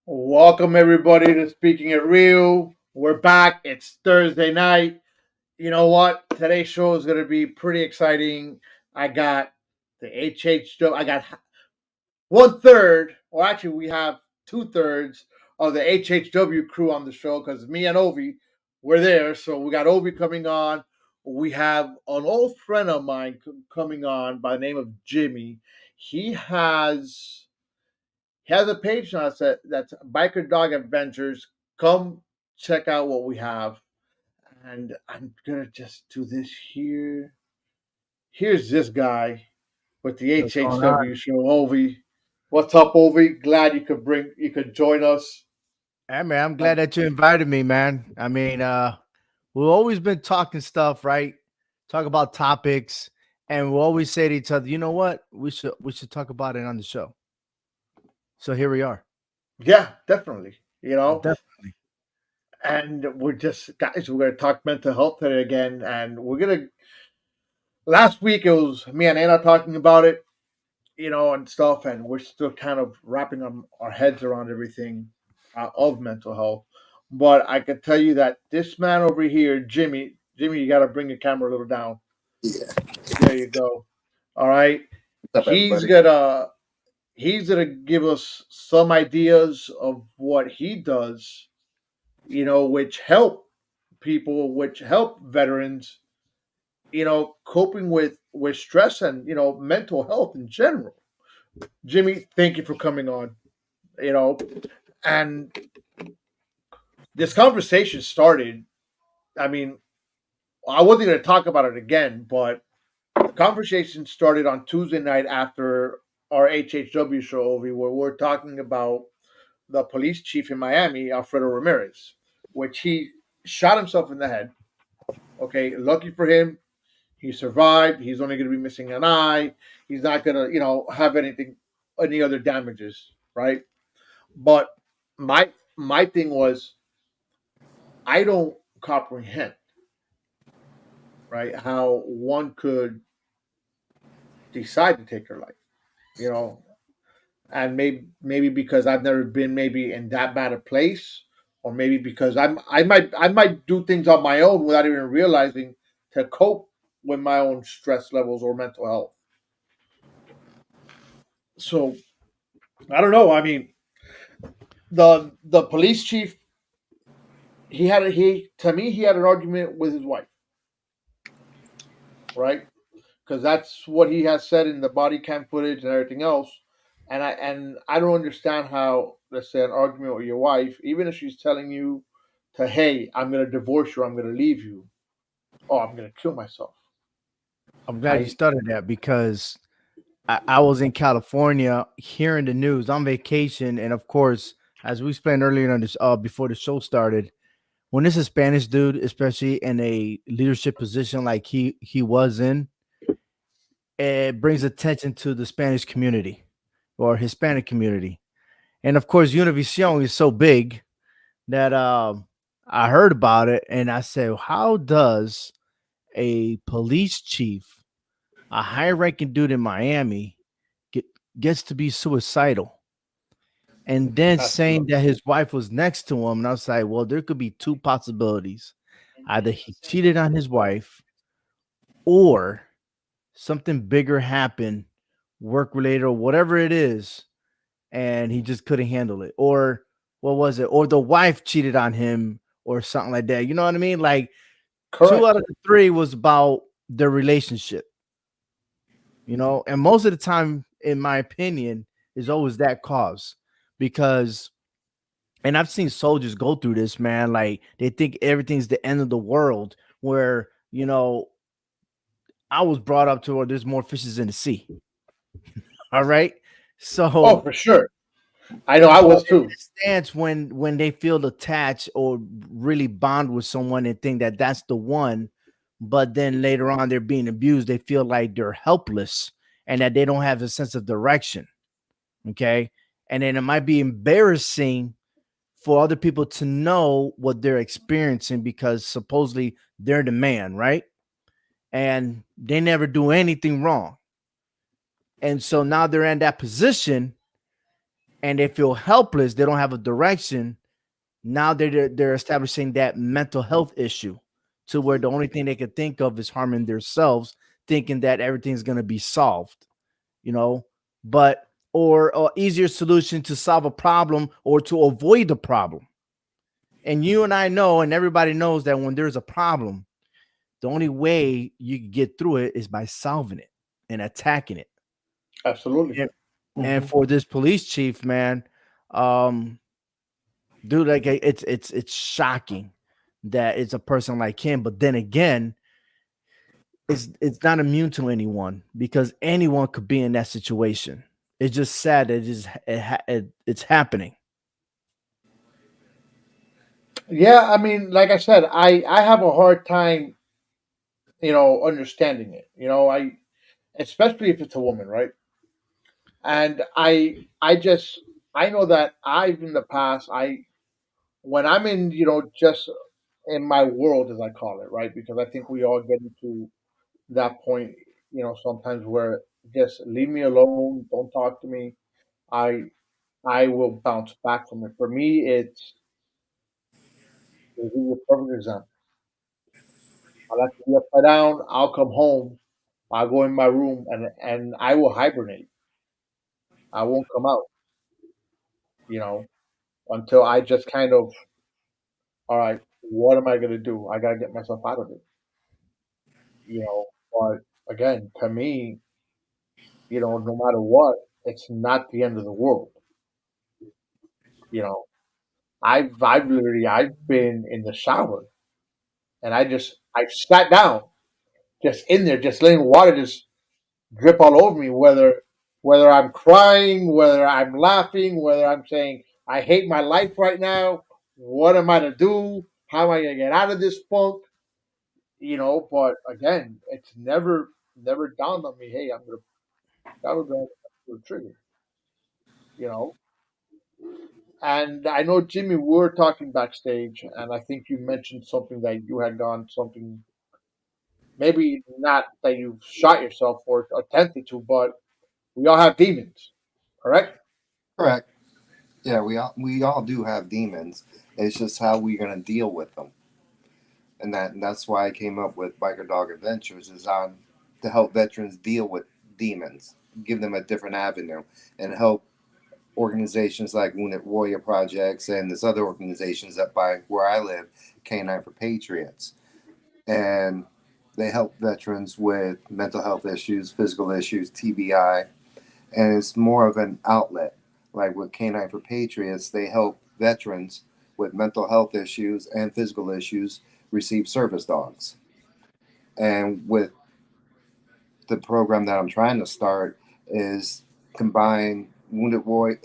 Welcome everybody to Speaking It Real. We're back. It's Thursday night. You know what? Today's show is going to be pretty exciting. I got the HHW. I got one third, or actually, we have two-thirds of the HHW crew on the show because me and Ovi were there. So we got Ovi coming on. We have an old friend of mine coming on by the name of Jimmy. He has he has a page now that's Biker Dog Adventures. Come check out what we have. And I'm gonna just do this here. Here's this guy with the What's going on? HHW show, Ovi. What's up, Ovi? Glad you could join us. Hey man, I'm Uh, glad that you invited me, man. I mean, we've always been talking stuff, right? Talk about topics, and we always say to each other, you know what? We should talk about it on the show. So here we are. yeah, definitely. Definitely. And we're just guys. We're gonna talk mental health today again, and we're gonna. Last week it was me and Anna talking about it, and stuff, and we're still kind of wrapping our heads around everything of mental health. But I can tell you that this man over here, Jimmy, you got to bring your camera a little down. Yeah. There you go. All right, What's up, he's everybody? gonna he's gonna give us some ideas of what he does, which help people, which help veterans, coping with stress and mental health in general. Jimmy, thank you for coming on. you know, and this conversation started. I mean, I wasn't going to talk about it again, but the conversation started on Tuesday night after our HHW show over, where we're talking about the police chief in Miami, Alfredo Ramirez, which he shot himself in the head. Okay, lucky for him, he survived. He's only going to be missing an eye. He's not going to, have any other damages, right? But my thing was, I don't comprehend, right, how one could decide to take their life, you know, and maybe because I've never been maybe in that bad a place, or maybe because I might do things on my own without even realizing to cope with my own stress levels or mental health. So I don't know. I mean, the police chief, he to me he had an argument with his wife, right? Because that's what he has said in the body cam footage and everything else. And I don't understand how, let's say, an argument with your wife, even if she's telling you to, hey, I'm gonna divorce you, I'm gonna leave you, oh, I'm gonna kill myself. I'm glad you I started that because I was in California hearing the news on vacation, and of course, as we explained earlier on this, before the show started, when it's a Spanish dude, especially in a leadership position like he was in, it brings attention to the Spanish community or Hispanic community. And of course, Univision is so big that I heard about it and I said, how does a police chief, a high ranking dude in Miami, get, gets to be suicidal? And then that's saying that his wife was next to him. And I was like, well, there could be two possibilities. Either he cheated on his wife or something bigger happened, work related or whatever it is, and he just couldn't handle it. Or what was it? Or the wife cheated on him or something like that. You know what I mean? Like two out correct. of the three was about the relationship, and most of the time, in my opinion, is always that cause because And I've seen soldiers go through this, man. Like they think everything's the end of the world. Where I was brought up to where there's more fishes in the sea. All right, Oh, so for sure. I know I but was in too. this stance, when they feel attached or really bond with someone and think that that's the one, but then later on they're being abused, they feel like they're helpless and that they don't have a sense of direction. Okay, and then it might be embarrassing for other people to know what they're experiencing because supposedly they're the man, right? And they never do anything wrong. And so now they're in that position and they feel helpless. They don't have a direction. Now they're establishing that mental health issue to where the only thing they can think of is harming themselves, thinking that everything's gonna be solved, you know. But or easier solution to solve a problem or to avoid the problem. And you and I know, and everybody knows that when there's a problem, the only way you can get through it is by solving it and attacking it. Absolutely. And, and Hmm. for this police chief, man, um, dude, like it's shocking that it's a person like him. But then again, it's not immune to anyone because anyone could be in that situation. It's just sad that it's happening. Yeah, I mean, like I said, I have a hard time, understanding it. I especially if it's a woman, right? And I know that I've in the past when I'm in just in my world as I call it, right? Because I think we all get into that point, sometimes where just leave me alone, don't talk to me. I I will bounce back from it. For me, it's a perfect example. I like to be upside down. I'll come home. I'll go in my room and I will hibernate. I won't come out, you know, until I just kind of, all right, what am I gonna do? I gotta get myself out of it. But again, to me, no matter what, it's not the end of the world. You know, I've been in the shower and I sat down just in there, just letting water just drip all over me, whether I'm crying, whether I'm laughing, whether I'm saying I hate my life right now. What am I to do? How am I gonna get out of this funk? But again, it's never dawned on me. Hey, I'm gonna that was gonna trigger. You know, and I know Jimmy, we were talking backstage, and I think you mentioned something that you had gone something maybe not that you shot yourself or attempted to, but we all have demons, correct? Correct. Yeah, we all do have demons. It's just how we're gonna deal with them, and that's why I came up with Biker Dog Adventures is on to help veterans deal with demons, give them a different avenue, and help organizations like Wounded Warrior Projects and there's other organizations up by where I live, Canine for Patriots, and they help veterans with mental health issues, physical issues, TBI, and it's more of an outlet. Like with Canine for Patriots, they help veterans with mental health issues and physical issues receive service dogs. And with the program that I'm trying to start is combine wounded warrior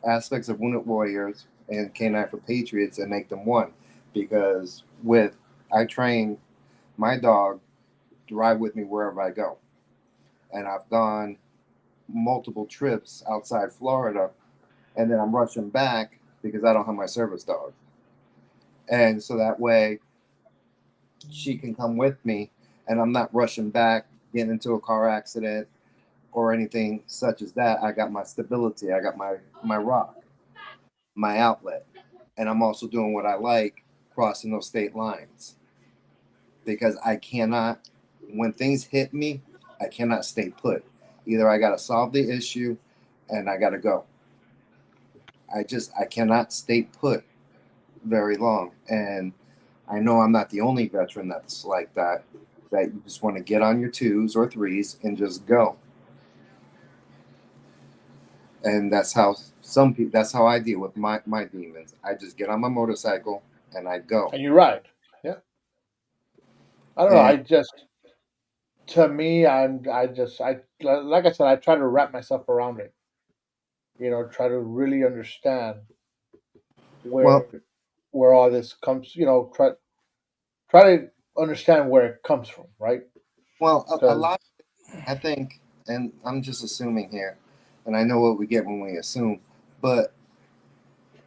aspects of wounded warriors and Canine for Patriots and make them one. Because with I train my dog to ride with me wherever I go, and I've gone multiple trips outside Florida and then I'm rushing back because I don't have my service dog. And so that way she can come with me and I'm not rushing back, getting into a car accident or anything such as that. I got my stability, I got my rock, my outlet. And I'm also doing what I like, crossing those state lines. Because I cannot when things hit me, I cannot stay put. Either I gotta solve the issue and I gotta go. I cannot stay put very long. And I know I'm not the only veteran that's like that. That you just want to get on your twos or threes and just go. And that's how some people. That's how I deal with my demons. I just get on my motorcycle and I go. And you're right. Yeah. I don't know. And I just to me, I just I like I said, I try to wrap myself around it. Try to really understand well, where where all this comes. Try to understand where it comes from, right? a Because lot. I think, and I'm just assuming here, and I know what we get when we assume, but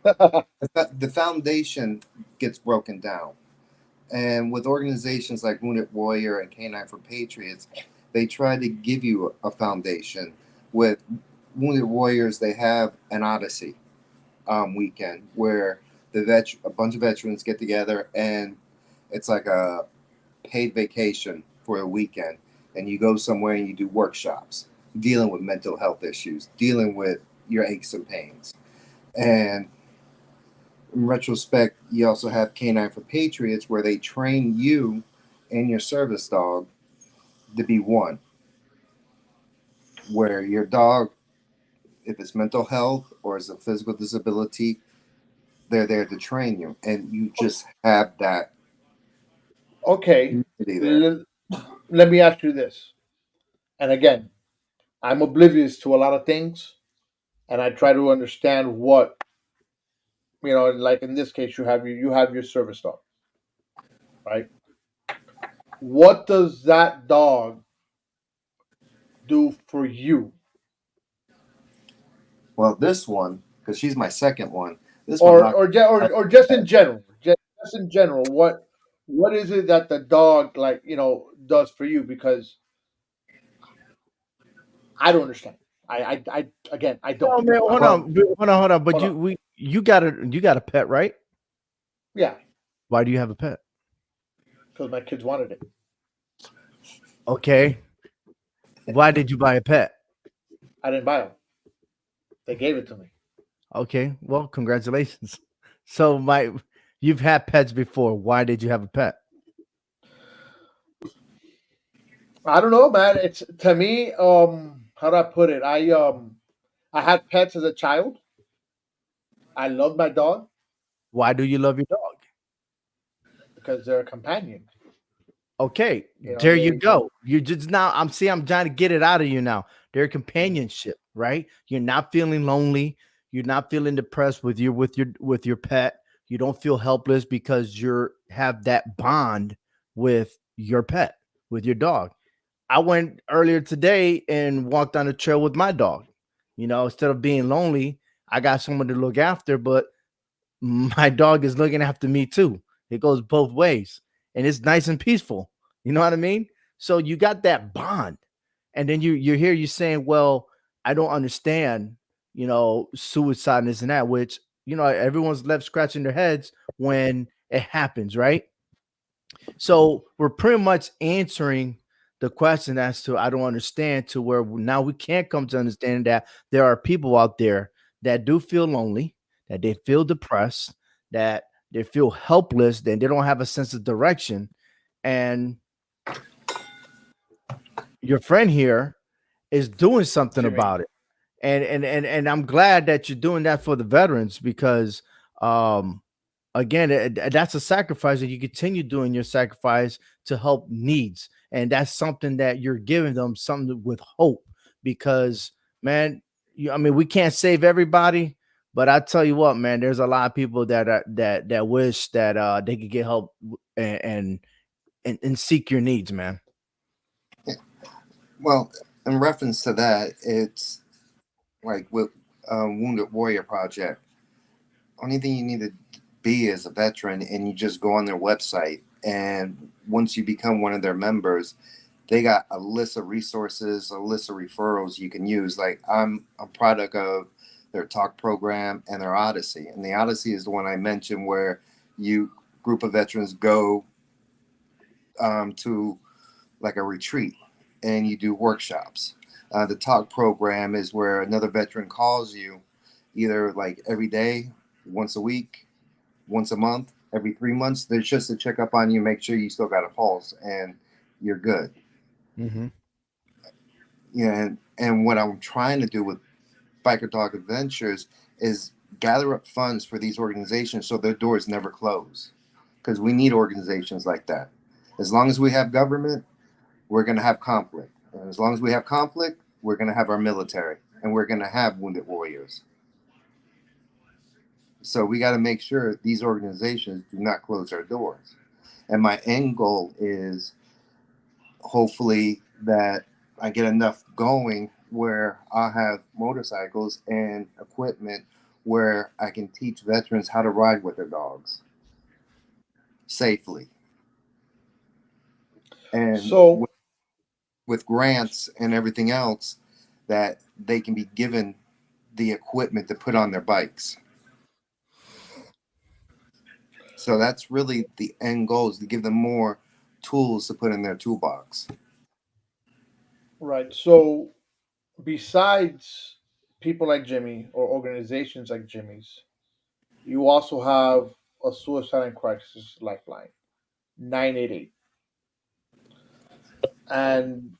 the foundation gets broken down. And with organizations like Wounded Warrior and Canine for Patriots, they try to give you a foundation. With Wounded Warriors, they have an Odyssey weekend where a bunch of veterans get together, and it's like a paid vacation for a weekend, and you go somewhere and you do workshops dealing with mental health issues, dealing with your aches and pains. And in retrospect, you also have Canine for Patriots, where they train you and your service dog to be one. Where your dog, if it's mental health or it's a physical disability, they're there to train you, and you just have that okay, community there. l- let me ask you this. And again, I'm oblivious to a lot of things, and I try to understand what Like in this case, you have your service dog, right? What does that dog do for you, Well, this one, because she's my second one, this one or knocked or ju- out or, or of just my in head. general? Just in general, what is it that the dog does for you? Because I don't understand. I again, I don't. No, man, hold Well, on, hold on. But Hold on. you got a pet, right? Yeah, Why do you have a pet? because my kids wanted it. Okay. Why did you buy a pet? I didn't buy them. They gave it to me. Okay. Well, congratulations. So you've had pets before. Why did you have a pet? I don't know, man. It's to me. How do I put it? I had pets as a child. I love my dog Why do you love your dog? because they're a companion. Okay, You know, there you they go. You just now I'm trying to get it out of you now. Their companionship, right? You're not feeling lonely. You're not feeling depressed with your pet. You don't feel helpless because you're have that bond with your pet, with your dog. I went earlier today and walked on the trail with my dog. Instead of being lonely, I got someone to look after, but my dog is looking after me too. It goes both ways, and it's nice and peaceful. You know what I mean? So you got that bond, and then you're here. You're saying, "Well, I don't understand." Suicide and this and that, which everyone's left scratching their heads when it happens, right? So we're pretty much answering the question as to I don't understand to where now we can't come to understand that there are people out there that do feel lonely, that they feel depressed, that they feel helpless, that they don't have a sense of direction. And your friend here is doing something Jimmy. about it. And I'm glad that you're doing that for the veterans because um again, that's a sacrifice that you continue doing your sacrifice to help needs. And that's something that you're giving them something with hope because, man, I mean, we can't save everybody, but I tell you what, man, there's a lot of people that wish that they could get help and seek your needs, man. well, in reference to that, it's like with Wounded Warrior Project. Only thing you need to be is a veteran, and you just go on their website. And once you become one of their members, they got a list of resources, a list of referrals you can use. Like I'm a product of their talk program and their Odyssey. And the Odyssey is the one I mentioned where you group of veterans go to like a retreat and you do workshops. The talk program is where another veteran calls you either like every day, once a week, once a month, every 3 months. There's just to check up on you, make sure you still got a pulse and you're good. Hmm. Yeah, and what I'm trying to do with Biker Dog Adventures is gather up funds for these organizations so their doors never close. Because we need organizations like that. As long as we have government, we're going to have conflict. And as long as we have conflict, we're going to have our military and we're going to have wounded warriors. So we got to make sure these organizations do not close their doors. And my end goal is hopefully that I get enough going where I'll have motorcycles and equipment where I can teach veterans how to ride with their dogs safely. And So with grants and everything else, that they can be given the equipment to put on their bikes. So that's really the end goal, is to give them more tools to put in their toolbox. right. So besides people like Jimmy or organizations like Jimmy's, you also have a suicide and crisis lifeline, 988, and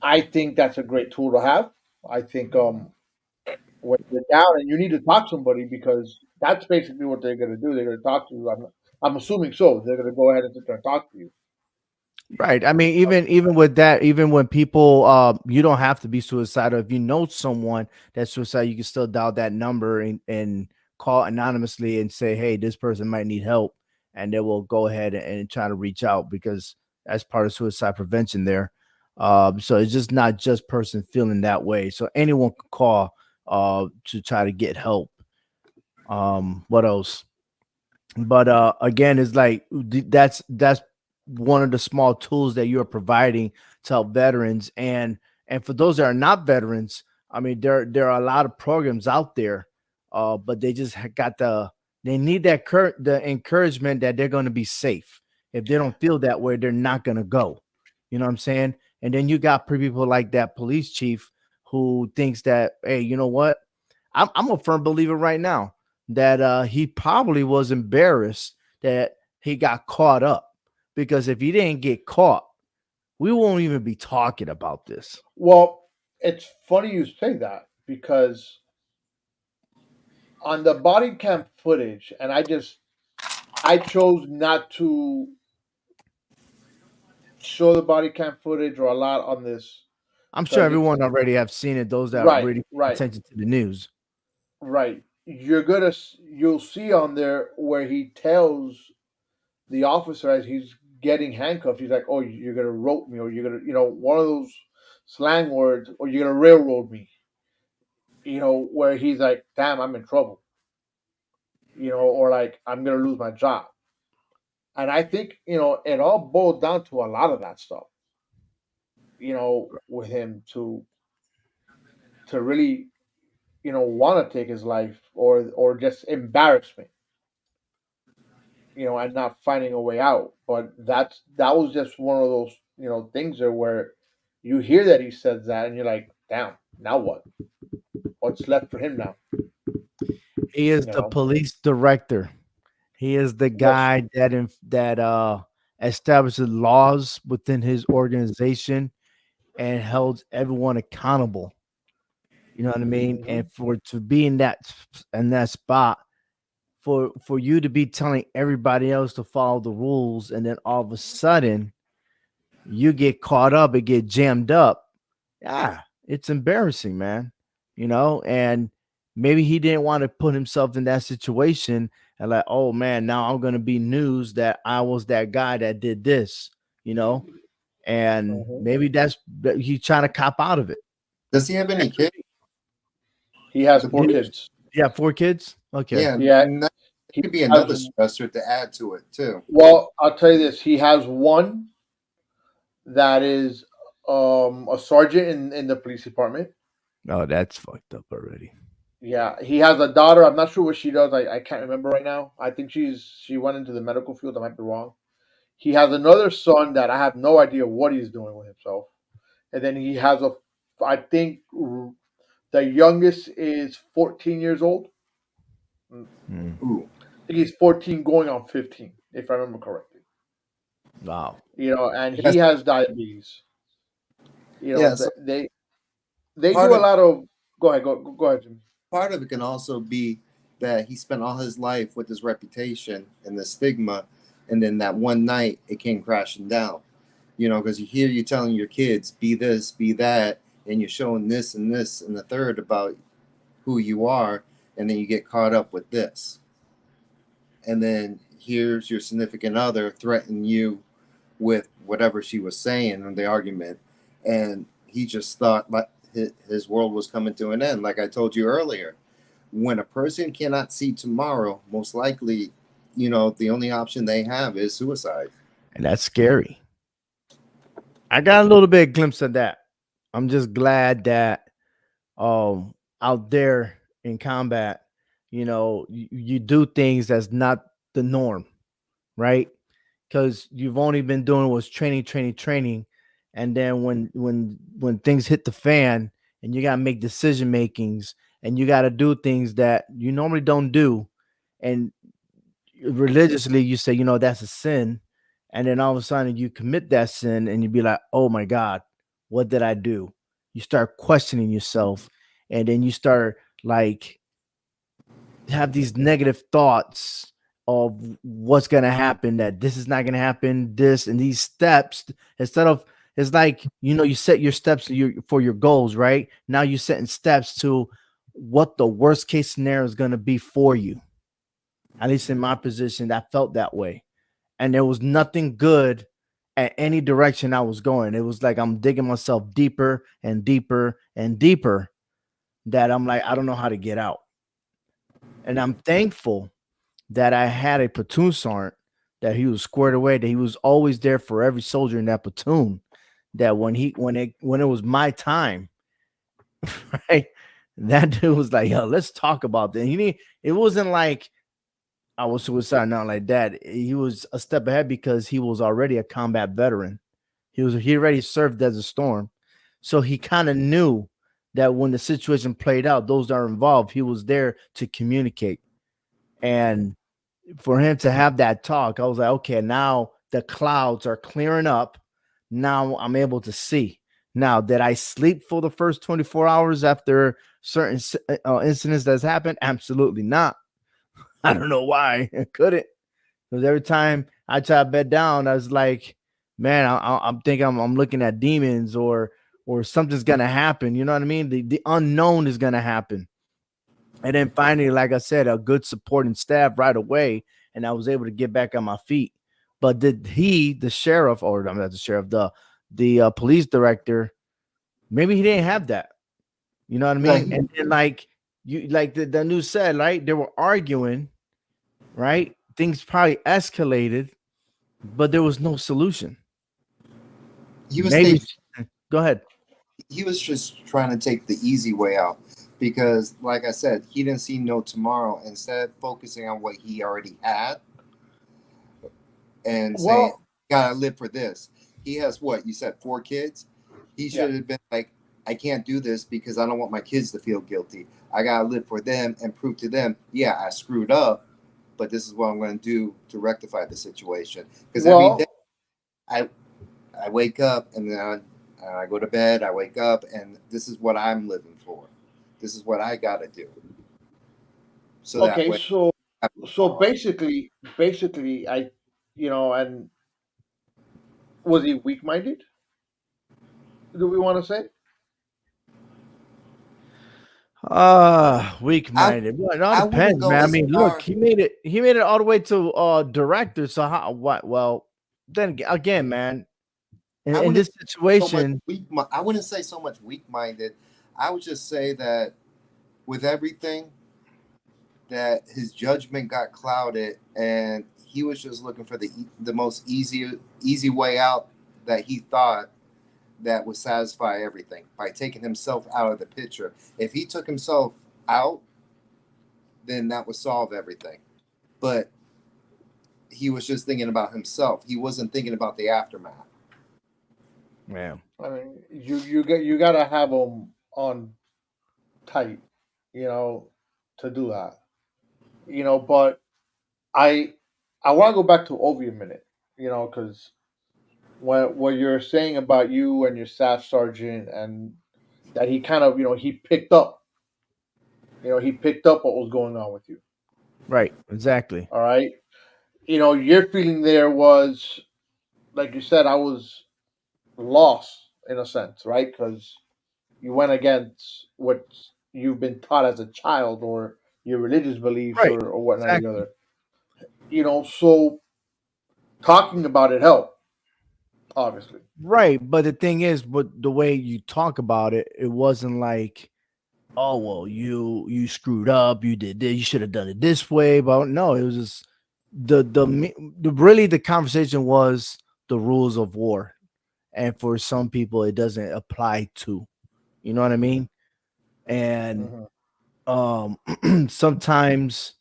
I think that's a great tool to have. I think when you're down and you need to talk to somebody, because that's basically what they're going to do. They're going to talk to you. I'm assuming so. They're going to go ahead and sit there and talk to you. Right. I mean, even with that, even when people, you don't have to be suicidal. If you know someone that's suicidal, you can still dial that number and call anonymously and say, "Hey, this person might need help," and they will go ahead and try to reach out, because that's part of suicide prevention there. So it's just not just person feeling that way. So anyone can call to try to get help. What else? But again, it's like that's one of the small tools that you're providing to help veterans. And for those that are not veterans, I mean, there are a lot of programs out there, but they just got they need that the encouragement that they're going to be safe. If they don't feel that way, they're not going to go. You know what I'm saying? And then you got people like that police chief who thinks that, hey, you know what, I'm a firm believer right now that he probably was embarrassed that he got caught up, because if he didn't get caught, we won't even be talking about this. Well, it's funny you say that because on the body cam footage, and I chose not to show the body cam footage or a lot on this I'm sure because it's everyone already have seen it. Those that right, really pay right, attention to the news. right. You'll see on there where he tells the officer as he's getting handcuffed, he's like, "Oh, you're gonna rope me, or you're gonna, one of those slang words, or you're gonna railroad me." Where he's like, "Damn, I'm in trouble," or like, "I'm gonna lose my job." And I think it all boiled down to a lot of that stuff. With him to really want to take his life or just embarrassment, and not finding a way out. But that was just one of those things there where you hear that he says that and you're like, damn, now what? What's left for him now? He is You the know, police director. He is the yes, guy that establishes laws within his organization and held everyone accountable. You know what I mean? hmm And for to be in that spot, for you to be telling everybody else to follow the rules, and then all of a sudden you get caught up and get jammed up. Yeah, it's embarrassing, man. And maybe he didn't want to put himself in that situation, and like, oh man, now I'm gonna be news that I was that guy that did this, you know, and hmm maybe that he's trying to cop out of it. Does he have any kids? he has The four He- police? kids. Yeah, 4 kids. Okay. Yeah, Yeah, and that he could be has. another stressor to add to it too. Well, I'll tell you this: he has one that is a sergeant in the police department. Oh, that's fucked up already. Yeah, he has a daughter. I'm not sure what she does. I can't remember right now. I think she went into the medical field. I might be wrong. He has another son that I have no idea what he's doing with himself. And then he has I think the youngest is 14 years old. I Hmm. Ooh, think he's 14 going on 15, if I remember correctly. Wow. And he yes, has diabetes. yeah. So They do part a of lot of. Go ahead. Go ahead, Jimmy. Part of it can also be that he spent all his life with his reputation and the stigma, and then that one night it came crashing down. Because you hear you telling your kids, be this, be that, and you're showing this and the third about who you are, and then you get caught up with this. And then here's your significant other threaten you with whatever she was saying in the argument. And he just thought like his world was coming to an end. Like I told you earlier, when a person cannot see tomorrow, most likely, the only option they have is suicide. And that's scary. I got a little bit of glimpse of that. I'm just glad that out there in combat, you do things that's not the norm, right? Because you've only been doing was training, training, training, and then when things hit the fan and you gotta make decision makings and you gotta do things that you normally don't do, and religiously you say, that's a sin, and then all of a sudden you commit that sin and you be like, oh my God, what did I do? You start questioning yourself, and then you start like have these negative thoughts of what's going to happen, that this is not going to happen, this and these steps. Instead of, it's like, you set your steps for your goals, right? Now you're setting steps to what the worst case scenario is going to be for you. At least in my position, that felt that way. And there was nothing good at any direction I was going. It was like I'm digging myself deeper and deeper and deeper, that I'm like, I don't know how to get out. And I'm thankful that I had a platoon sergeant, that he was squared away, that he was always there for every soldier in that platoon. That when it was my time, right? That dude was like, "Yo, let's talk about that." It wasn't like I was suicidal, not like that. He was a step ahead because he was already a combat veteran. He already served as a storm, so he kind of knew that when the situation played out, those that are involved, he was there to communicate. And for him to have that talk, I was like, okay, now the clouds are clearing up. Now I'm able to see. Now, did I sleep for the first 24 hours after certain incidents that's happened? Absolutely not. I don't know why I couldn't. Because every time I try to bed down, I was like, man, I'm thinking I'm looking at demons, or something's gonna happen. You know what I mean? The unknown is gonna happen. And then finally, like I said, a good supporting staff right away, and I was able to get back on my feet. But did the sheriff, or I'm not the sheriff, the police director, maybe he didn't have that. You know what I No, mean? And then like the news said, right? They were arguing, right? Things probably escalated, but there was no solution. he was Maybe take, go ahead. he was just trying to take the easy way out because, like I said, he didn't see no tomorrow. Instead of focusing on what he already had and saying, Well, "Gotta live for this." He has what you said, 4 kids. He yeah. should have been like, "I can't do this because I don't want my kids to feel guilty. I gotta live for them and prove to them, yeah, I screwed up, but this is what I'm going to do to rectify the situation." Because every day Well, I I wake up and then I go to bed. I wake up and this is what I'm living for. This is what I got to do so that okay. way So I have so tomorrow. basically, and was he weak minded? Do we want to say? Weak I minded. Well, it all I wouldn't depends, go man. I as mean, look, far. he made it all the way to director. So how what well then again, man, I in wouldn't this say so much situation, weak. I wouldn't say so much weak minded. I would just say that with everything, that his judgment got clouded and he was just looking for the most easy way out that he thought that would satisfy everything by taking himself out of the picture. If he took himself out, then that would solve everything. But he was just thinking about himself. He wasn't thinking about the aftermath. man. I mean, you gotta have them on tight, you know, to do that. But I I want to go back to Ovi a minute, because what you're saying about you and your staff sergeant, and that he kind of he picked up. He picked up what was going on with you. Right. Exactly. All right. Your feeling there was, like you said, I was lost in a sense, right? Because you went against what you've been taught as a child, or your religious beliefs, Right. or whatnot, the Exactly. other. So talking about it helped, obviously. Right. But the thing is, but the way you talk about it, it wasn't like, oh well, you screwed up, you did this, you should have done it this way. But no, it was just the really the conversation was the rules of war. And for some people it doesn't apply to. You know what I mean? And Hmm. sometimes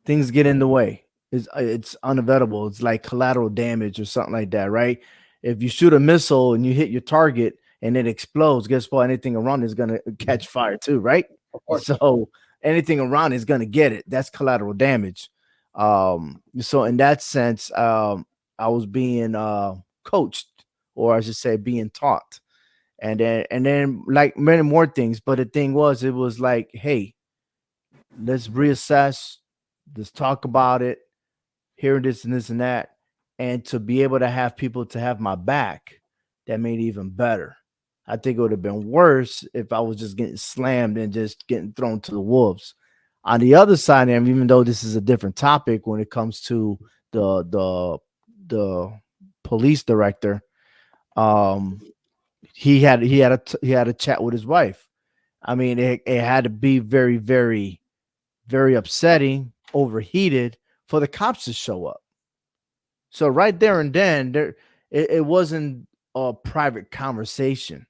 things get in the way. It's unavoidable. It's like collateral damage or something like that, right? If you shoot a missile and you hit your target and it explodes, guess what? Anything around is gonna catch fire too, right? Of course. So anything around is gonna get it. That's collateral damage. So in that sense, I was being coached, or I should say, being taught, and then like many more things. But the thing was, it was like, hey, let's reassess, let's talk about it, hear this and this and that, and to be able to have people to have my back, that made it even better. I think it would have been worse if I was just getting slammed and just getting thrown to the wolves. On the other side, and even though this is a different topic when it comes to the the the police director, um, he had a chat with his wife. I mean, it had to be very, very, very upsetting, overheated for the cops to show up. So right there and then, it wasn't a private conversation,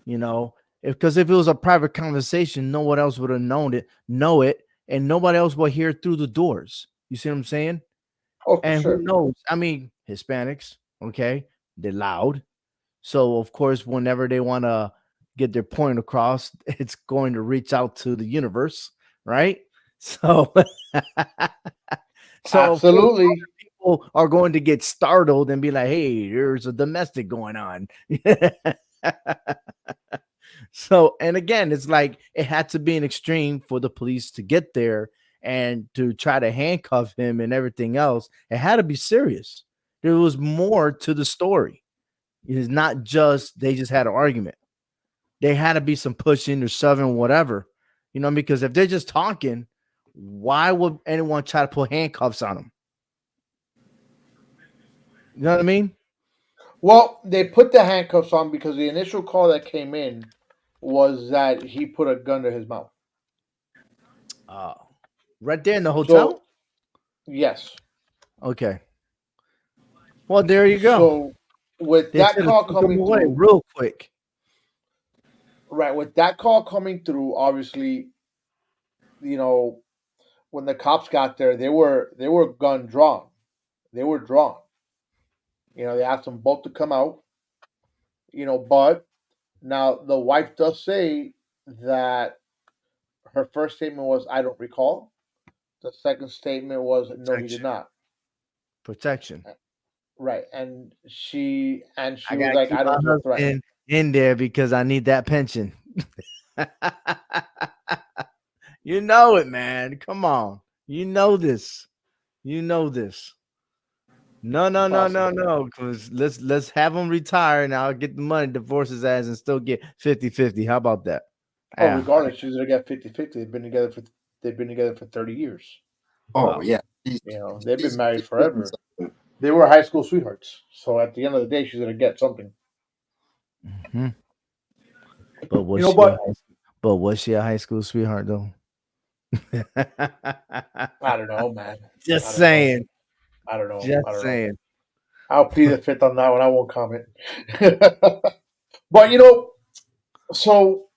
you know, because if it was a private conversation, no one else would have know it, and nobody else would hear through the doors. You see what I'm saying? Oh, for And who sure. knows? I mean, Hispanics, okay, they're loud. So of course, whenever they want to get their point across, it's going to reach out to the universe, right? So so of course Absolutely. people are going to get startled and be like, "Hey, there's a domestic going on." So, and again, it's like it had to be an extreme for the police to get there and to try to handcuff him and everything else. It had to be serious. There was more to the story. It is not just they just had an argument. They had to be some pushing or shoving, whatever, because if they're just talking, why would anyone try to put handcuffs on them? You know what I mean? Well, they put the handcuffs on because the initial call that came in was that he put a gun to his mouth. Uh, right there in the So, hotel? yes. Okay. Well, there you go. So, with They that should have call took them coming away through, real quick. right, with that call coming through, obviously, you know, when the cops got there, they were gun drawn. They were drawn. They asked them both to come out. But now the wife does say that her first statement was, "I don't recall." The second statement was, "No, he did Protection. not." Protection. Right, and she I was gotta like, keep "I my don't feel threatened." husband in there because I need that pension. You know it, man. Come on. You know this. You know this. No, no, no, no, Possibly. no. Because let's have him retire and I'll get the money, divorce his ass, and still get 50-50. How about that? Oh, Yeah. regardless, she's gonna get 50-50. They've been together for 30 years. Oh Wow. yeah, she's They've been married she's getting forever. something. They were high school sweethearts. So at the end of the day, she's gonna get something. Mhm. But You was know, she a but high high school sweetheart though? I don't know, man. Just I don't know. saying. I don't know. Just I don't know. saying. I'll plead the fifth on that one. I won't comment. But so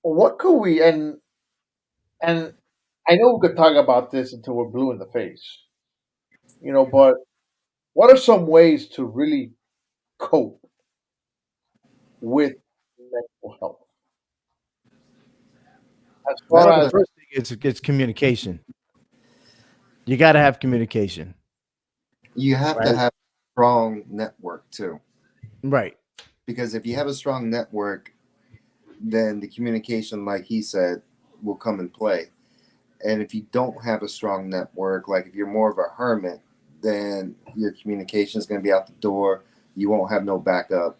what could we and I know we could talk about this until we're blue in the face. But what are some ways to really cope with mental health? As far Well, the as first thing is it's communication. You got to have communication, You have to right? have a strong network too, Right. because if you have a strong network, then the communication, like he said, will come in play. And if you don't have a strong network, like if you're more of a hermit, then your communication is going to be out the door. You won't have no backup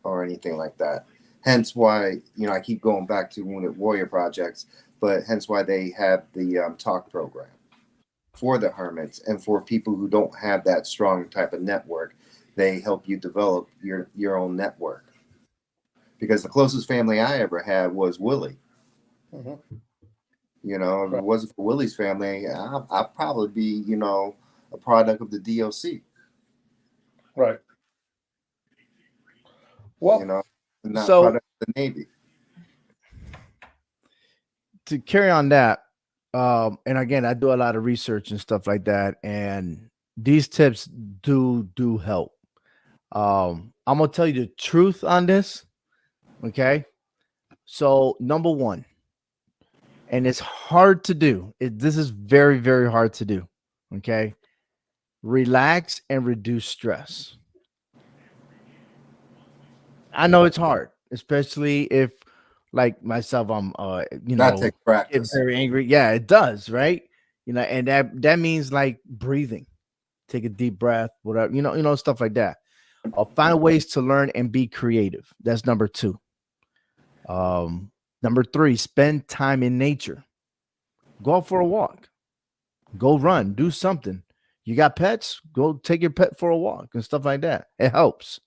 or anything like that. Hence why, I keep going back to Wounded Warrior projects, but hence why they have the talk program for the hermits and for people who don't have that strong type of network. They help you develop your own network. Because the closest family I ever had was Willie. Hmm. If it Right. wasn't for Willie's family, I'd probably be, a product of the DOC, Right. you Well, know, not So product of the Navy. to carry on that, and again, I do a lot of research and stuff like that, and these tips do help. I'm gonna tell you the truth on this. Okay, so number one, and it's hard to do. This is very very hard to do. Okay, relax and reduce stress. I know it's hard, especially if, like myself, I'm That takes get practice. very angry. Yeah, it does, right? And that means like breathing, take a deep breath, whatever, stuff like that. Find ways to learn and be creative. That's number two. Number three, spend time in nature. Go out for a walk, go run, do something. You got pets? Go take your pet for a walk and stuff like that. It helps.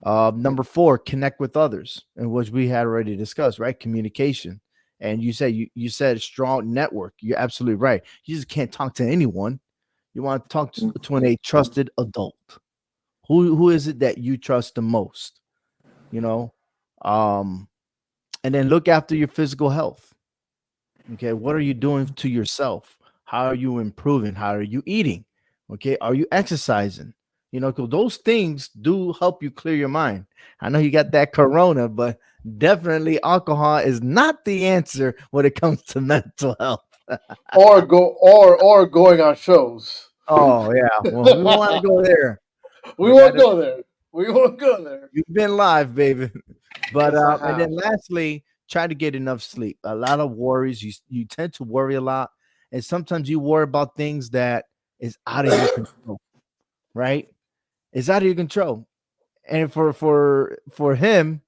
Number four, connect with others, and which we had already discussed, right? Communication. And you said strong network. You're absolutely right. You just can't talk to anyone. You want to talk to a trusted adult. Who is it that you trust the most? You know, um, and then look after your physical health. Okay, what are you doing to yourself? How are you improving? How are you eating? Okay, are you exercising? 'Cause those things do help you clear your mind. I know you got that corona, but definitely alcohol is not the answer when it comes to mental health. or going on shows. Oh yeah, well, we want to go there. We We won't gotta. go there. We won't go there. You've been live, baby. But Yes, I and have. then lastly, try to get enough sleep. A lot of worries. You tend to worry a lot, and sometimes you worry about things that is out of your control. Right? It's out of your control. And for him,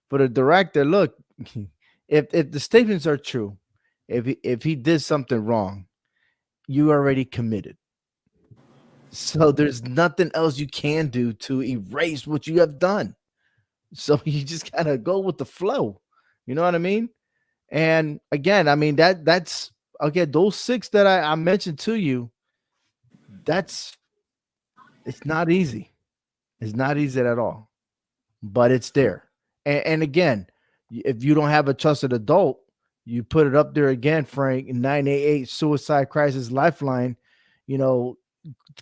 for the director, look, if the statements are true, if he did something wrong, you already committed. So there's nothing else you can do to erase what you have done. So you just gotta go with the flow. You know what I mean? And again, I mean that's okay. Those six that I mentioned to you, that's it's not easy. It's not easy at all, but it's there. And again, if you don't have a trusted adult, you put it up there again, Frank, 988 Suicide Crisis Lifeline, you know,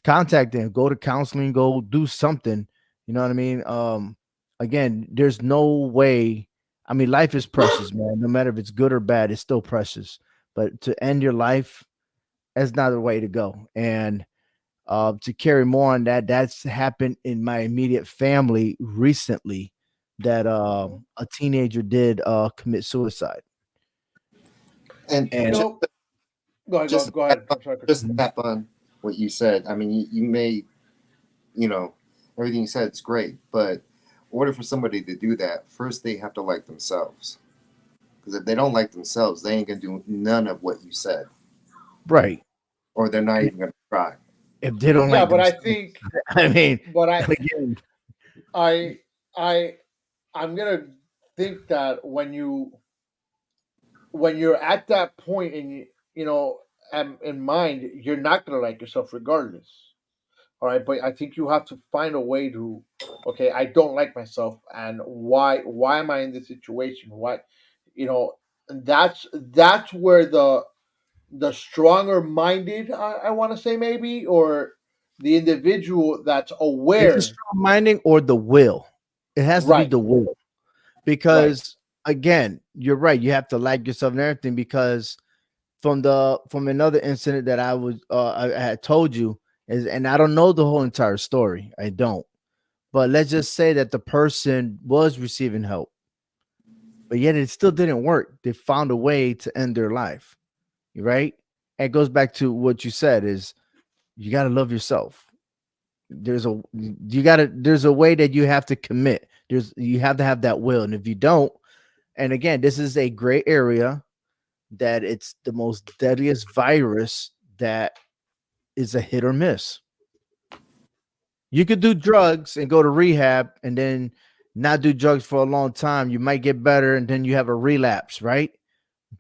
contact them, go to counseling, go do something. You know what I mean? Again, there's no way. I mean, life is precious, man. No matter if it's good or bad, it's still precious. But to end your life, that's not the way to go. And to carry more on that, that's happened in my immediate family recently. That a teenager did commit suicide, And You and know, go ahead. just Go tap ahead. on, I'm sorry. Chris. just tap on what you said. I mean, you made, you know, everything you said is great, but in order for somebody to do that, first they have to like themselves. Because if they don't like themselves, they ain't gonna do none of what you said, right, or they're not even gonna try. if they don't Yeah, like but I themselves, think, I mean, but again, I, I, I'm gonna think that when you're at that point and in mind, you're not gonna like yourself regardless. All right, but I think you have to find a way to, okay, I don't like myself, and why am I in this situation? Why, you know, that's where the stronger minded, I want to say, maybe, or the individual that's is it aware. strong minding or the will? It has to be Right, the will right, because again, you're right. You have to like yourself and everything because from another incident that I had told you is, and I don't know the whole entire story. I don't, but let's just say that the person was receiving help but yet it still didn't work. They found a way to end their life, right? And it goes back to what you said is you got to love yourself. There's a way that you have to commit. You have to have that will. And if you don't, and again, this is a gray area that it's the most deadliest virus that is a hit or miss. You could do drugs and go to rehab and then not do drugs for a long time. You might get better and then you have a relapse, right?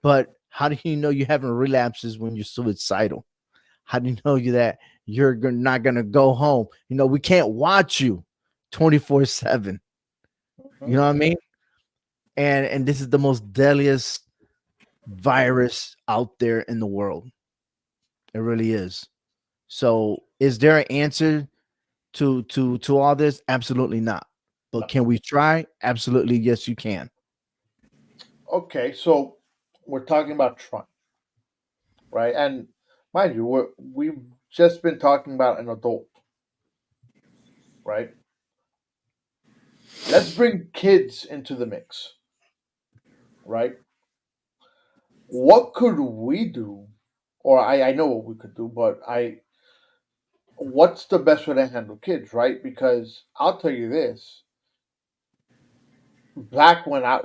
But how do you know you having relapses when you're suicidal? How do you know that not going to go home? We can't watch you 24/7. You Mhm. know what I mean? And this is the most deadliest virus out there in the world. It really is. So, is there an answer to all this? Absolutely not. But No. can we try? Absolutely, yes, you can. Okay, so we're talking about Trump, right? And mind you, we've just been talking about an adult, right? Let's bring kids into the mix, right? What could we do? Or I know what we could do, but what's the best way to handle kids, right? Because I'll tell you this: back when I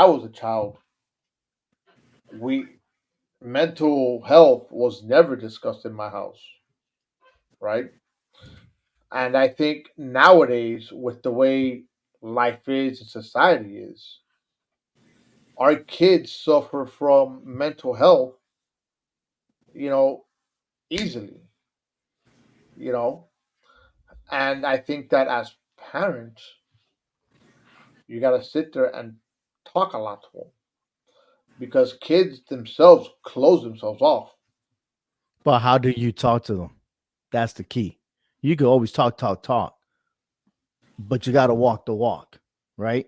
was a child, we mental health was never discussed in my house, right? And I think nowadays, with the way life is and society is, our kids suffer from mental health, you know, easily, you know. And I think that as parents, you got to sit there and talk a lot to them because kids themselves close themselves off. But how do you talk to them? That's the key. You can always talk, talk, talk, but you got to walk the walk, right?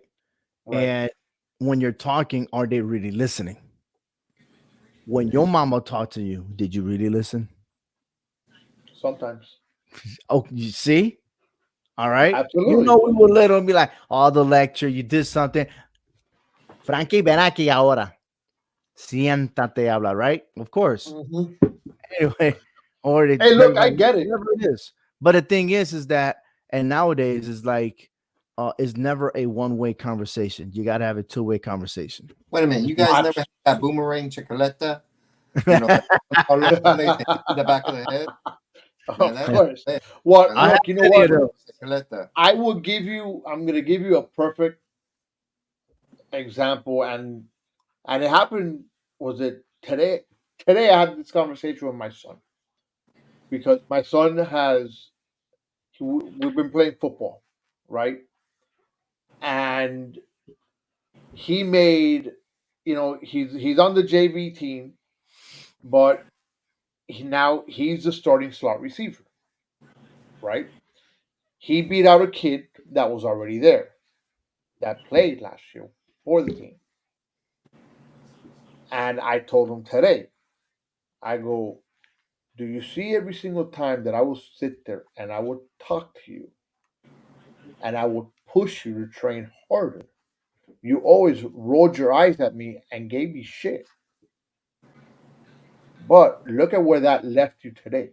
Right. And when you're talking, are they really listening? When your mama talked to you, did you really listen? Sometimes. Oh, you see? All right. Absolutely. We were little and be like, oh, the lecture, you did something. Frankie, ven aquí ahora. Siéntate, habla, right? Of course. Hmm. Anyway, or it Hey, depends look, I on get it. whatever it is. But the thing is that, and nowadays is like, it's never a one-way conversation. You got to have a two-way conversation. Wait a minute, you guys never Watch. had that boomerang chocolate? You know, that color plate that hits in the back of the head? Man, Of that course. hey, What? I I have love Look, you know many of what? those. chocolate. I will give you. I'm gonna give you a perfect example, and it happened. Was it today? Today, I had this conversation with my son because my son we've been playing football, right? And he made, he's on the JV team, but now he's the starting slot receiver, right? He beat out a kid that was already there that played last year for the team. And I told him today, I go, do you see every single time that I would sit there and I would talk to you and I would push you to train harder? You always rolled your eyes at me and gave me shit. But look at where that left you today.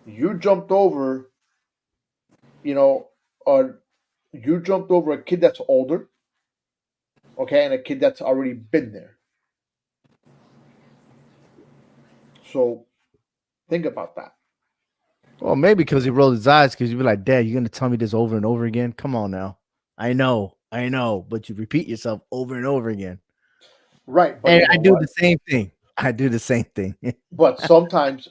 You jumped over, you know, uh, you jumped over a kid that's older, okay, and a kid that's already been there. So think about that. Well, maybe because he rolled his eyes because you'd be like, Dad, you're going to tell me this over and over again? Come on now. I know, but you repeat yourself over and over again. Right, but And you I know do what? the same thing. I do the same thing. But sometimes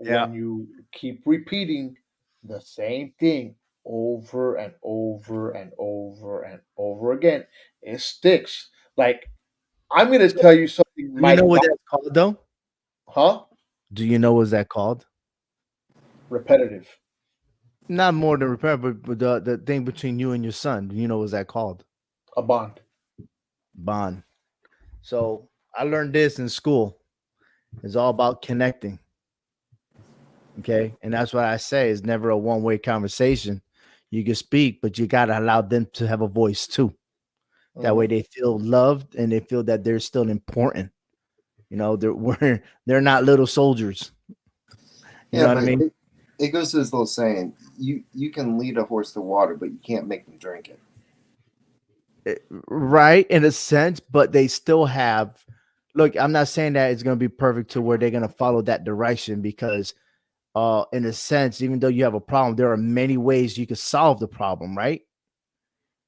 Yeah. when you keep repeating the same thing over and over and over and over again, it sticks. Like, I'm gonna So, tell you something do you my know what doc, that's called, though? huh? Do you know what's that called? Repetitive. Not more than repair, but the thing between you and your son. Do you know what's that called? A bond. Bond. So I learned this in school. It's all about connecting. Okay. And that's what I say. It's never a one way conversation. You can speak, but you got to allow them to have a voice too. That way Mhm. they feel loved and they feel that they're still important. They're not little soldiers. You Yeah, know what I but mean? it goes to this little saying: you can lead a horse to water, but you can't make them drink it. Right, in a sense, but they still have. Look, I'm not saying that it's going to be perfect to where they're going to follow that direction because, in a sense, even though you have a problem, there are many ways you can solve the problem. Right?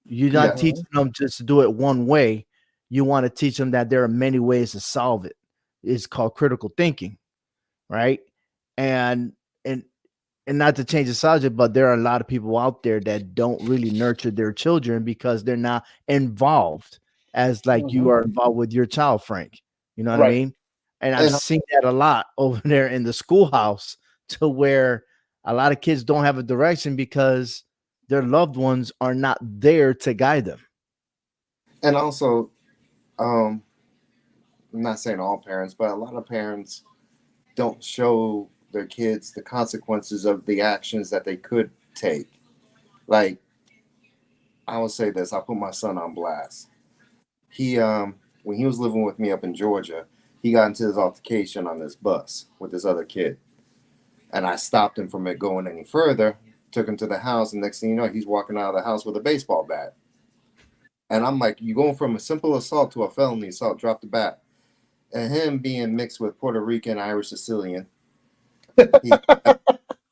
You're not Yes, teaching Mhm. them just to do it one way. You want to teach them that there are many ways to solve it. It's called critical thinking, right? And and and not to change the subject, but there are a lot of people out there that don't really nurture their children because they're not involved as like you Mhm. are involved with your child, Frank. You know what I Right. mean? And I've and seen that a lot over there in the schoolhouse to where a lot of kids don't have a direction because their loved ones are not there to guide them. also, um, I'm not saying all parents, but a lot of parents don't show their kids the consequences of the actions that they could take. Like, I will say this: I'll put my son on blast. He when he was living with me up in Georgia, he got into this altercation on this bus with this other kid, and I stopped him from it going any further. Took him to the house, and next thing you know, he's walking out of the house with a baseball bat. And I'm like, "You going from a simple assault to a felony assault? Drop the bat." And him being mixed with Puerto Rican, Irish, Sicilian, he,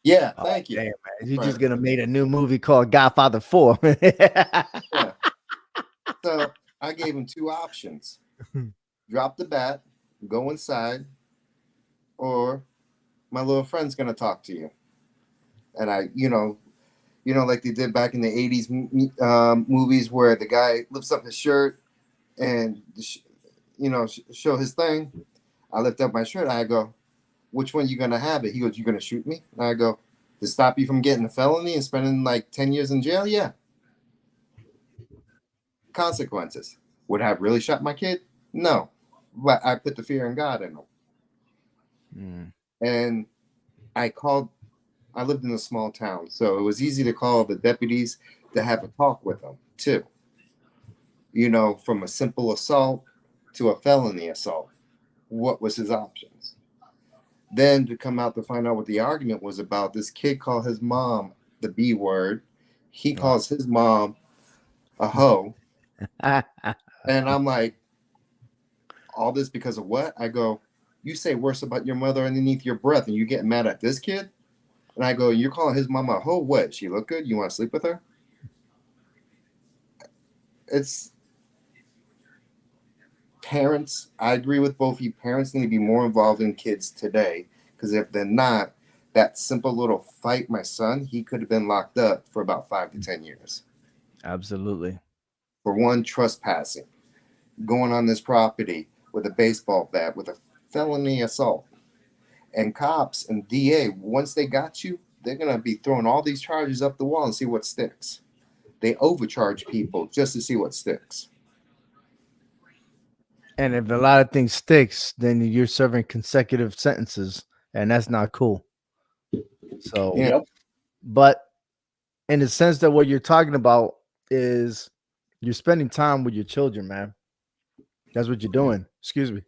yeah, Oh thank you, damn, man! You're just Frank. gonna make a new movie called Godfather 4. Yeah. So I gave him two options: drop the bat, go inside, or my little friend's gonna talk to you. And like they did back in the '80s movies where the guy lifts up his shirt and show his thing. I lift up my shirt. I go, "Which one you gonna have it?" He goes, "You gonna shoot me?" And I go, "To stop you from getting a felony and spending like 10 years in jail?" Yeah. Consequences. Would I have really shot my kid? No, but I put the fear in God in him. Mm, And I called. I lived in a small town, so it was easy to call the deputies to have a talk with them too. From a simple assault to a felony assault. What was his options? Then to come out to find out what the argument was about, this kid called his mom the B word. He wow. calls his mom a hoe. And I'm like, all this because of what? I go, you say worse about your mother underneath your breath and you get mad at this kid? And I go, you're calling his mama a hoe? What? She look good? You want to sleep with her? It's parents. I agree with both of you. Parents need to be more involved in kids today because if they're not, that simple little fight, my son, he could have been locked up for about 5 to 10 years. Absolutely. For one, trespassing, going on this property with a baseball bat with a felony assault. And cops and DA, once they got you, they're going to be throwing all these charges up the wall and see what sticks. They overcharge people just to see what sticks. And if a lot of things sticks, then you're serving consecutive sentences, and that's not cool. So, Yeah. Yep. but in the sense that what you're talking about is you're spending time with your children, man. That's what you're doing. Excuse me.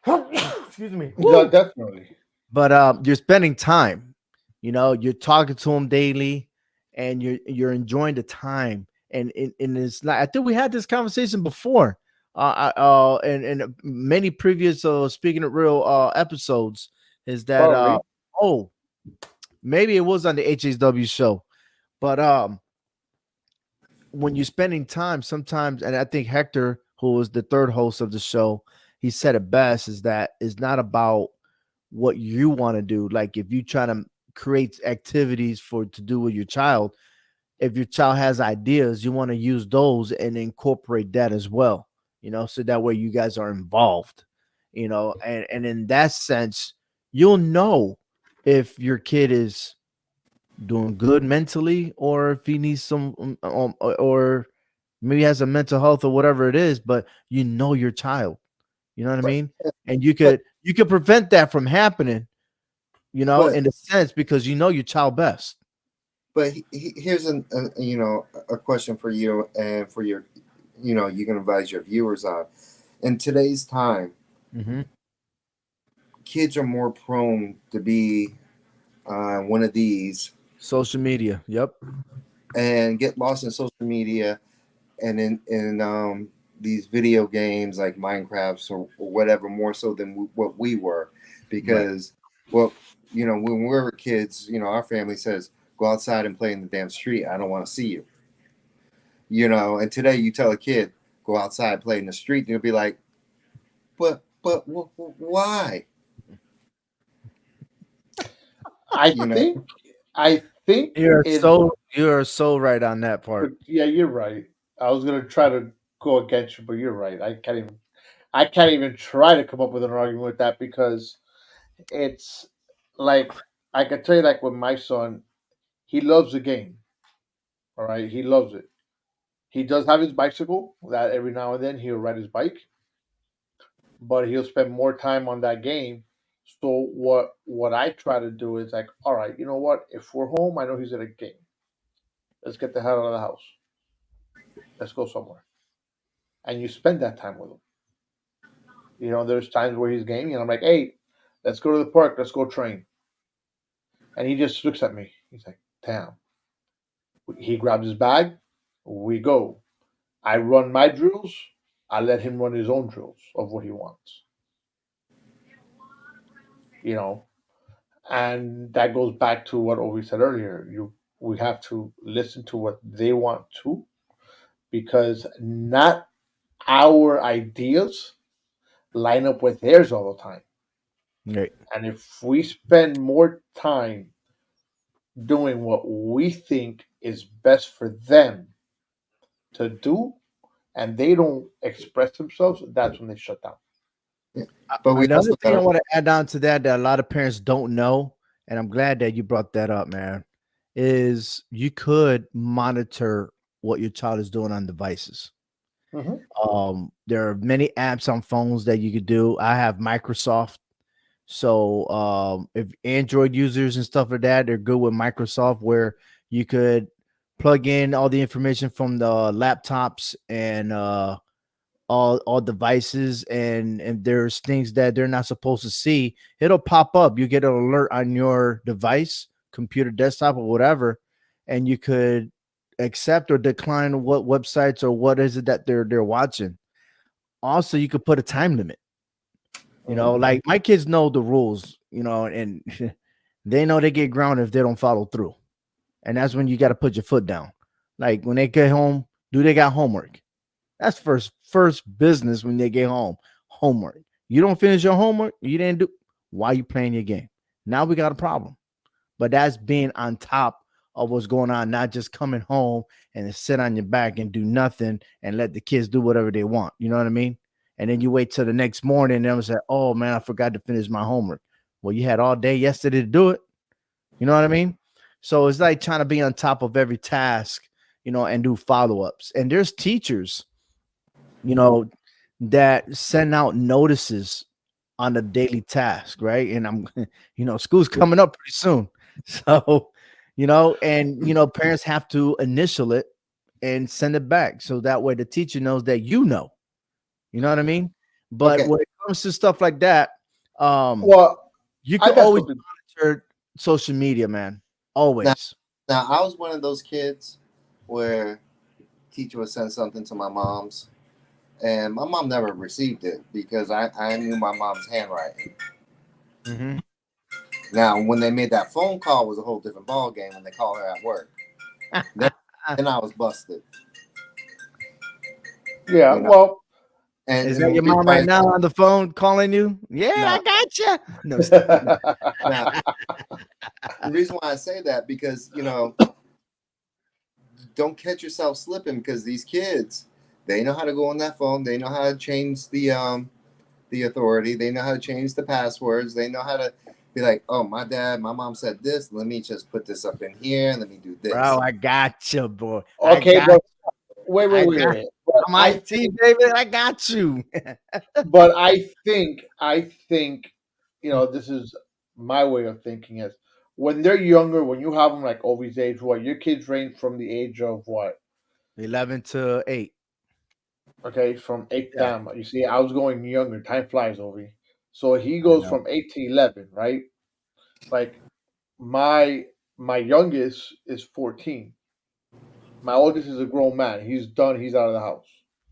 Excuse me. Yeah, Woo. definitely. But you're spending time. You're talking to them daily, and you're enjoying the time. And it's not. I think we had this conversation before. And many previous speaking of real episodes is that Probably. oh, maybe it was on the HHW show, but when you're spending time sometimes, and I think Hector, who was the third host of the show, he said it best, is that it's not about what you want to do. Like if you try to create activities for to do with your child, if your child has ideas, you want to use those and incorporate that as well, so that way you guys are involved, and in that sense, you'll know if your kid is doing good mentally or if he needs some or maybe has a mental health or whatever it is, but your child, you know what I But mean? And you but could you could prevent that from happening, but in a sense because you know your child best. But here's a question for you and for your, you can advise your viewers on. In today's time, Hmm. kids are more prone to be one of these Social media. Yep. and get lost in social media and in these video games like Minecraft or whatever, more so than what we were, Right. because well, when we were kids, our family says go outside and play in the damn street. I don't want to see you. And today you tell a kid go outside play in the street, they'll be like, why? I You know, think I think in You're so right on that part. yeah, you're right. I was gonna try to go against you, but you're right. I can't even try to come up with an argument with that because it's like I can tell you like with my son, he loves the game. All right, he loves it. He does have his bicycle that every now and then he'll ride his bike, but he'll spend more time on that game. So what I try to do is like, all right, you know what? If we're home, I know he's at a game. Let's get the hell out of the house. Let's go somewhere, and you spend that time with him. There's times where he's gaming, and I'm like, hey, let's go to the park. Let's go train. And he just looks at me. He's like, damn. He grabs his bag. We go. I run my drills. I let him run his own drills of what he wants. You know, and that goes back to what Ovi said earlier. We have to listen to what they want to, because not our ideas line up with theirs all the time. Right. And if we spend more time doing what we think is best for them to do, and they don't express themselves, that's when they shut down. but we Another also thing I got want to add on to that a lot of parents don't know, and I'm glad that you brought that up, man, is you could monitor what your child is doing on devices. Hmm. There are many apps on phones that you could do. I have Microsoft. So if Android users and stuff like that, they're good with Microsoft, where you could plug in all the information from the laptops and all devices, and there's things that they're not supposed to see. It'll pop up. You get an alert on your device, computer, desktop, or whatever, and you could accept or decline what websites or what is it that they're watching. Also, you could put a time limit. Hmm. Like my kids know the rules, and they know they get grounded if they don't follow through. And that's when you got to put your foot down. Like when they get home, do they got homework? That's first business when they get home. Homework. You don't finish your homework, you didn't do. Why you playing your game? Now we got a problem. But that's being on top of what's going on, not just coming home and then sit on your back and do nothing and let the kids do whatever they want. You know what I mean? And then you wait till the next morning and them say, "Oh man, I forgot to finish my homework." Well, you had all day yesterday to do it. You know what I mean? So it's like trying to be on top of every task, and do follow-ups. And there's teachers, you know, that send out notices on the daily task, right? And I'm, school's coming up pretty soon. So, and parents have to initial it and send it back. So that way the teacher knows that you know what I mean? But okay. when it comes to stuff like that, um, Well, you I can got always something. monitor social media, man. Now, Always. now I was one of those kids where teacher would send something to my mom's, and my mom never received it because I knew my mom's handwriting. Mm-hmm. Now, when they made that phone call, was a whole different ball game. When they called her at work, then then I was busted. Yeah, You know, well, Is and that the your reason mom right why now on the phone calling you? Yeah, I now got you. No, now the reason why I say that because don't catch yourself slipping because these kids they know how to go on that phone. They know how to change the authority. They know how to change the passwords. They know how to be like, oh, my mom said this. Let me just put this up in here. Let me do bro, this. I got you, boy. okay, but wait, wait, I wait, got. wait. But I'm I IT, think, David. I got you. I think, this is my way of thinking is, when they're younger, when you have them like Ovi's age, what your kids range from the age of what? 11 to 8. Okay, from eight Yeah, down. You see, I was going younger. Time flies, Ovi. So he I goes know. from 8 to 11, right? Like my my youngest is 14. My oldest is a grown man. He's done. He's out of the house.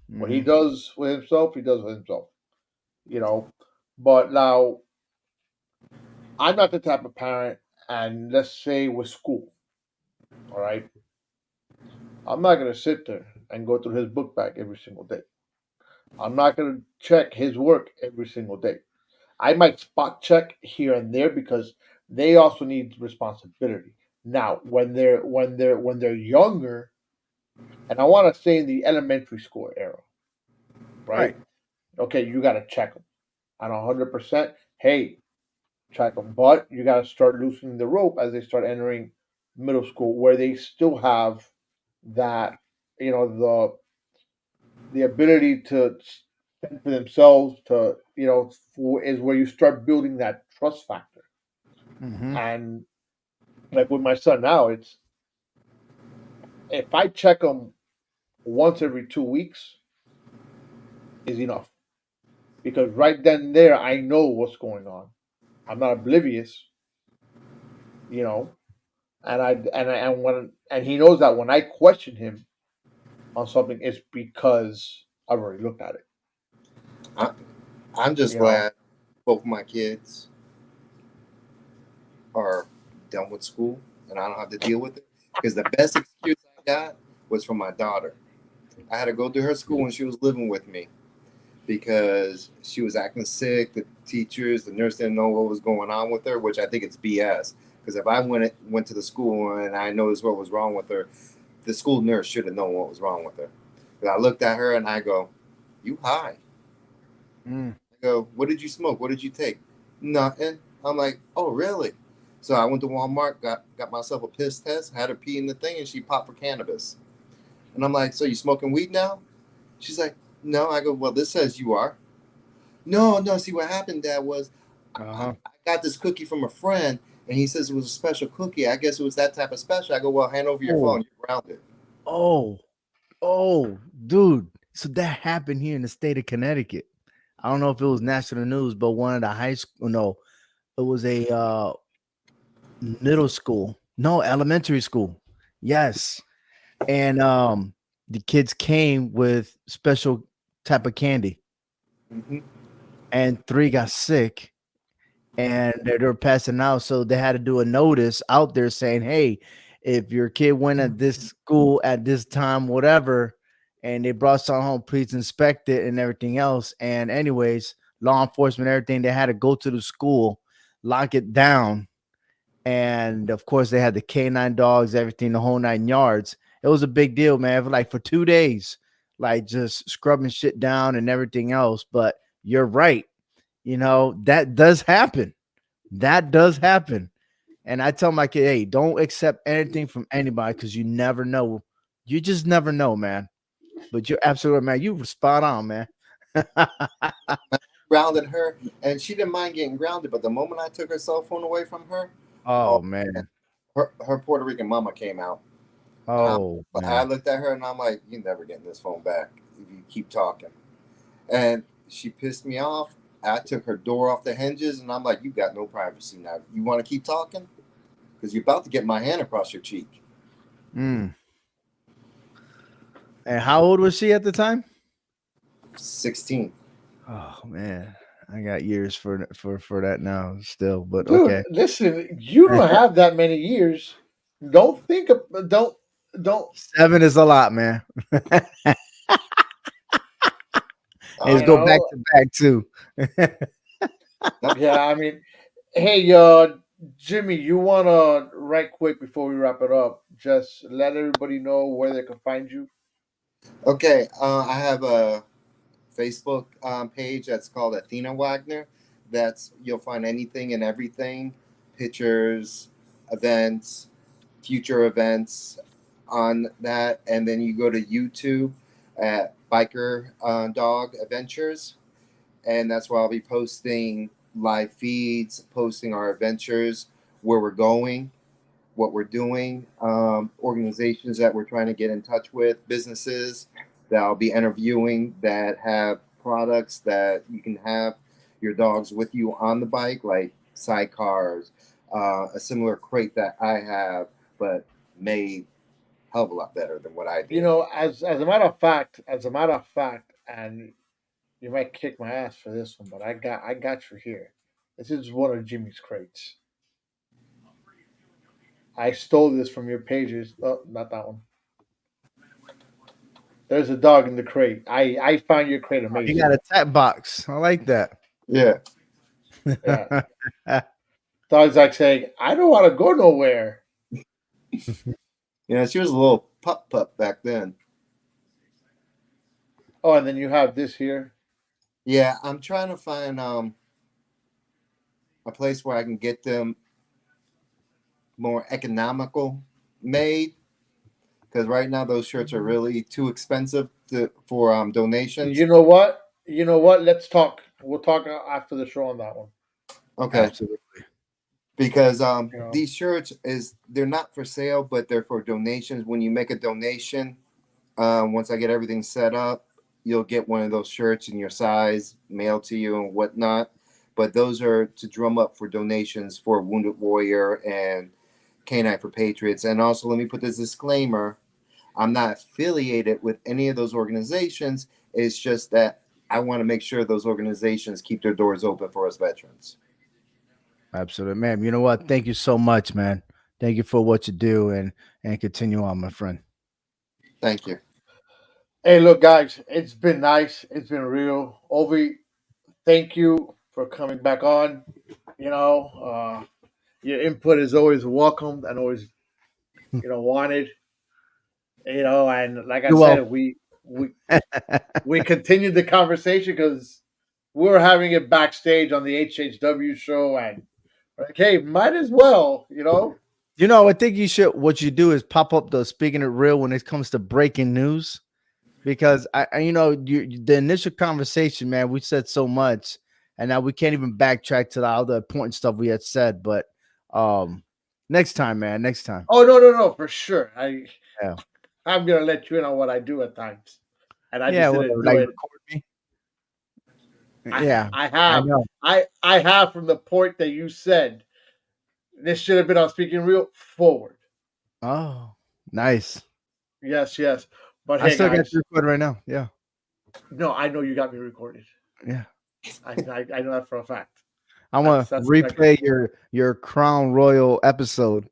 What he Hmm. does with himself, he does with himself. You know. But now I'm not the type of parent, and let's say with school, all right, I'm not gonna sit there and go through his book bag every single day. I'm not gonna check his work every single day. I might spot check here and there because they also need responsibility. Now, when they're younger, and I want to say in the elementary school era, right? Right. Okay, you got to check them. And 100%, hey, check them. But you got to start loosening the rope as they start entering middle school, where they still have that, the ability to fend for themselves. Is where you start building that trust factor. Hmm. And like with my son now, it's if I check him once every 2 weeks is enough because right then and there I know what's going on. I'm not oblivious, you know, and he knows that when I question him on something, it's because I've already looked at it, I, I'm just you know. glad both of my kids are done with school and I don't have to deal with it. Because the best excuse I got was from my daughter. I had to go to her school when she was living with me because she was acting sick. The teachers, the nurse didn't know what was going on with her, which I think it's BS. Because if I went to the school and I noticed what was wrong with her, the school nurse should have known what was wrong with her. But I looked at her and I go, "You high?" Mm. I go, "What did you smoke? What did you take?" Nothing. I'm like, "Oh, really?" So I went to Walmart, got myself a piss test, had her pee in the thing, and she popped for cannabis. And I'm like, "So you smoking weed now?" She's like, "No." I go, "Well, this says you are." No, no. See what happened, Dad, was Uh-huh. I got this cookie from a friend, and he says it was a special cookie. I guess it was that type of special. I go, "Well, hand over your Oh, phone. You're grounded." oh, oh, dude. So that happened here in the state of Connecticut. I don't know if it was national news, but one of the high school, no, it was a middle school, no, elementary school. Yes. And the kids came with special type of candy, Mm-hmm. and three got sick, and they were passing out. So they had to do a notice out there saying, "Hey, if your kid went at this school at this time, whatever, and they brought something home, please inspect it and everything else." And anyways, law enforcement, everything, they had to go to the school, lock it down, and of course they had the canine dogs, everything, the whole 9 yards. It was a big deal, man. For like for 2 days, like just scrubbing shit down and everything else. But you're right, that does happen. That does happen. And I tell my kid, hey, don't accept anything from anybody because you never know. You just never know, man. But you're absolutely right, man. You were spot on, man. Grounded her, and she didn't mind getting grounded. But the moment I took her cell phone away from her, oh Oh man, man. her Puerto Rican mama came out, and Oh I man. looked at her and I'm like, "You're never getting this phone back if you keep talking." And she pissed me off. I took her door off the hinges, and I'm like, "You got no privacy now. You want to keep talking? Because you're about to get my hand across your cheek." Mm. And how old was she at the time? 16. Oh man, I got years for that now still, but Dude, okay. listen, you don't have that many years. Don't think of don't. 7 is a lot, man. Let's Uh, You go back know, to back too. no, yeah. I mean, hey, Jimmy, you wanna right quick before we wrap it up, just let everybody know where they can find you. okay, I have a Facebook page that's called Athena Wagner. That's you'll find anything and everything, pictures, events, future events on that, and then you go to YouTube at Biker Dog Adventures, and that's where I'll be posting live feeds, posting our adventures. where we're going, what we're doing, organizations that we're trying to get in touch with, businesses that I'll be interviewing that have products that you can have your dogs with you on the bike, like sidecars, a similar crate that I have, but made hell of a lot better than what I You did. know, as a matter of fact, and you might kick my ass for this one, but I got you here. This is one of Jimmy's crates. I stole this from your pages. Oh, not that one. There's a dog in the crate. I find your crate You got amazing. a tap box. I like that. Yeah. Yeah. Dog's like saying, I don't want to go nowhere. You know, she was a little pup back then. Oh, and then you have this here. Yeah, I'm trying to find a place where I can get them more economical made because right now those shirts are really too expensive for donations. You know what? You know what? Let's talk. We'll talk after the show on that one. Okay, Absolutely. because You know. these shirts is they're not for sale, but they're for donations. When you make a donation, once I get everything set up, you'll get one of those shirts in your size mailed to you and whatnot. But those are to drum up for donations for Wounded Warrior and Canine for Patriots. And also, let me put this disclaimer: I'm not affiliated with any of those organizations. It's just that I want to make sure those organizations keep their doors open for us veterans. Absolutely, man. You know what? Thank you so much, man. Thank you for what you do, and continue on, my friend. Thank you. Hey, look, guys. It's been nice. It's been real. Ovi, thank you for coming back on. You know, your input is always welcomed and always wanted. And like I You're said, welcome. we continued the conversation because we were having it backstage on the HHW show, and like, hey, might as well. You know, I think you should. What you do is pop up the speaking it real when it comes to breaking news, because the initial conversation, man, we said so much, and now we can't even backtrack to the other important stuff we had said. But next time, man, next time. Oh, no, for sure. Yeah, I'm gonna let you in on what I do at times, and I yeah, just didn't whatever. do Like it. record me. I Yeah, I I have know. I have from the point that you said this should have been on speaking real forward. Oh, nice. Yes, yes. But I hey, still got guys, you recorded right now. Yeah, no, I know you got me recorded. yeah. I know that for a fact. I want to That's exactly. replay your Crown Royal episode.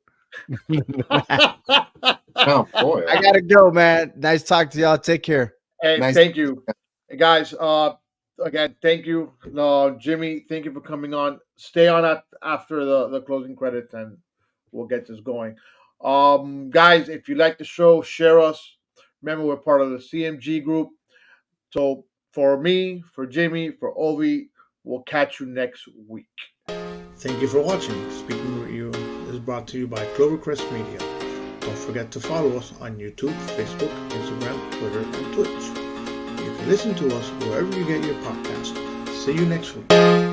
Oh, I Royal. gotta go, man. Nice talking to y'all. Take care. Hey, Nice. thank you, hey, guys. Again, thank you, Jimmy. Thank you for coming on. Stay on after the closing credits, and we'll get this going. Guys, if you like the show, share us. Remember, we're part of the CMG group. So for me, for Jimmy, for Ovi, we'll catch you next week. Thank you for watching. Speaking with You is brought to you by Clovercrest Media. Don't forget to follow us on YouTube, Facebook, Instagram, Twitter, and Twitch. You can listen to us wherever you get your podcast. See you next week.